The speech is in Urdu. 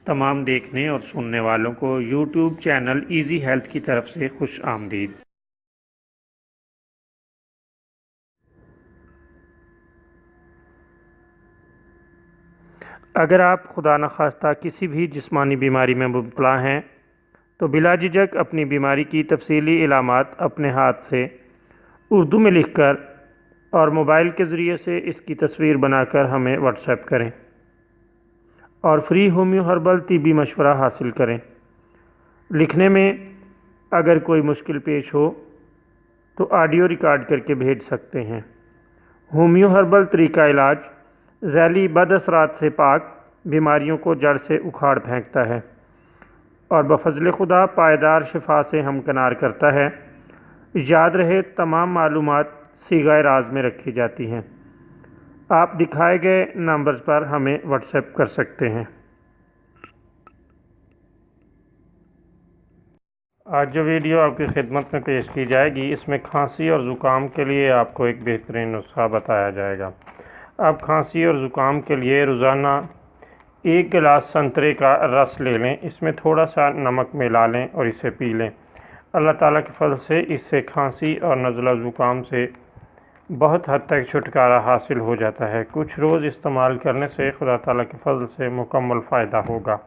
تمام دیکھنے اور سننے والوں کو یوٹیوب چینل ایزی ہیلتھ کی طرف سے خوش آمدید۔ اگر آپ خدا نخواستہ کسی بھی جسمانی بیماری میں مبتلا ہیں تو بلا جھجک اپنی بیماری کی تفصیلی علامات اپنے ہاتھ سے اردو میں لکھ کر اور موبائل کے ذریعے سے اس کی تصویر بنا کر ہمیں واٹس ایپ کریں اور فری ہومیو ہربل طبی مشورہ حاصل کریں۔ لکھنے میں اگر کوئی مشکل پیش ہو تو آڈیو ریکارڈ کر کے بھیج سکتے ہیں۔ ہومیو ہربل طریقہ علاج ذیلی بد اثرات سے پاک، بیماریوں کو جڑ سے اکھاڑ پھینکتا ہے اور بفضل خدا پائیدار شفا سے ہمکنار کرتا ہے۔ یاد رہے تمام معلومات صیغہ راز میں رکھی جاتی ہیں۔ آپ دکھائے گئے نمبرز پر ہمیں واٹس ایپ کر سکتے ہیں۔ آج جو ویڈیو آپ کی خدمت میں پیش کی جائے گی، اس میں کھانسی اور زکام کے لیے آپ کو ایک بہترین نسخہ بتایا جائے گا۔ آپ کھانسی اور زکام کے لیے روزانہ 1 گلاس سنترے کا رس لے لیں، اس میں تھوڑا سا نمک ملا لیں اور اسے پی لیں۔ اللہ تعالیٰ کے فضل سے اس سے کھانسی اور نزلہ زکام سے بہت حد تک چھٹکارا حاصل ہو جاتا ہے۔ کچھ روز استعمال کرنے سے خدا تعالیٰ کے فضل سے مکمل فائدہ ہوگا۔